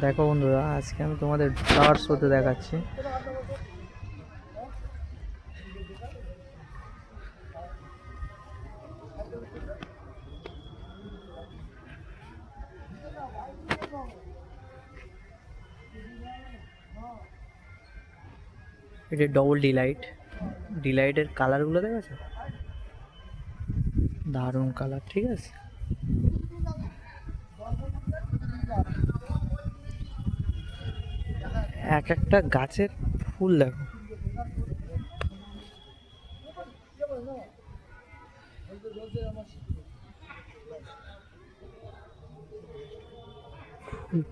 দেখো বন্ধুরা, আজকে আমি তোমাদের ফ্লাওয়ার শোতে দেখাচ্ছি। এটা ডবল ডিলাইটের কালারগুলো দেখেছো? দারুণ কালার, ঠিক আছে। এক একটা গাছের ফুল দেখো,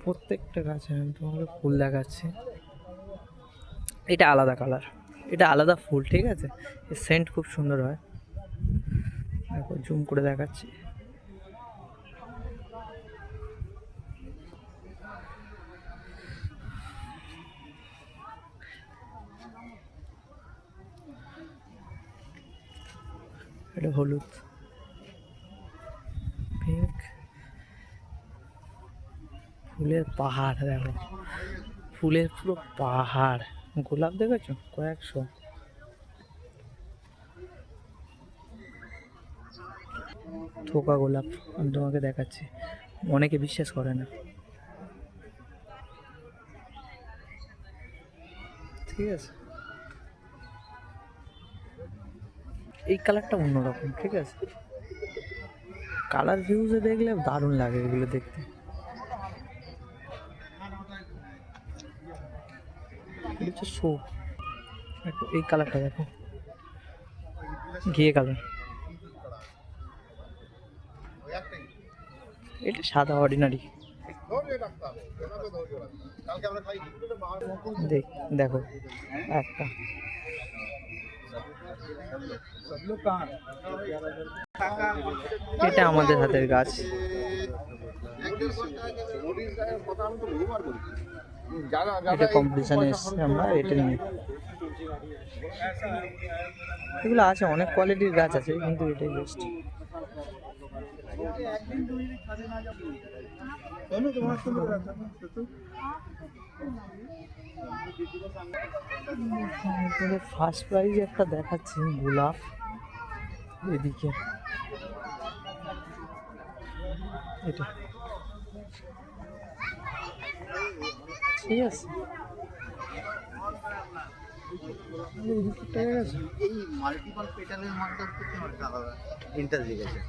প্রত্যেকটা গাছে আমি তোমাকে ফুল দেখাচ্ছি। এটা আলাদা কালার, এটা আলাদা ফুল, ঠিক আছে। এর সেন্ট খুব সুন্দর হয়। দেখো জুম করে দেখাচ্ছি। এটা হলুদ, পিঙ্ক, ফুলের পাহাড় দেখো, ফুলের পুরো পাহাড়। গোলাপ দেখেছো কয়েকশো। থোকা গোলাপ আমি তোমাকে দেখাচ্ছি, অনেকে বিশ্বাস করে না, ঠিক আছে। এই কালারটা অন্যরকম, ঠিক আছে। কালার ভিউজে দেখলে দারুণ লাগে এগুলো দেখতে। এটা হচ্ছে শো। দেখো এই কালারটা দেখো, ঘিয়ে কালার। এটা সাদা অর্ডিনারি। দেখো একটা, এটা আমাদের হাতের গাছ। এটা কম্পিটিশনে এসছে, আমরা এটা নিয়ে। এগুলো আছে, অনেক কোয়ালিটির গাছ আছে, কিন্তু এটাই বেস্ট। ফার্স্ট প্রাইজ একটা দেখাচ্ছি, গোলাপ। এদিকে এটা, ঠিক আছে। এই মাল্টিপল পেটালের মাধ্যমে একটা আলাদা ইন্টারেস্ট গেছে।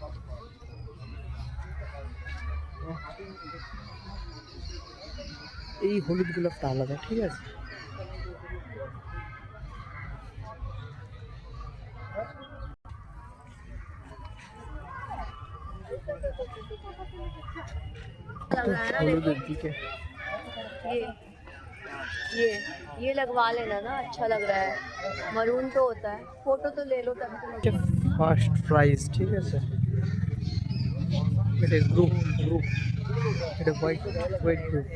এই হলুদ গোলাপটা আলাদা, ঠিক আছে। হলুদের দিকে ये लगवा लेना ना, अच्छा लग रहा है। मरून तो होता है, फोटो तो ले लो तभी तो। ফার্স্ট প্রাইজ, ঠিক আছে। এটা গ্রুপ, এটা white group.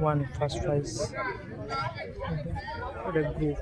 One first prize, এটা গ্রুপ।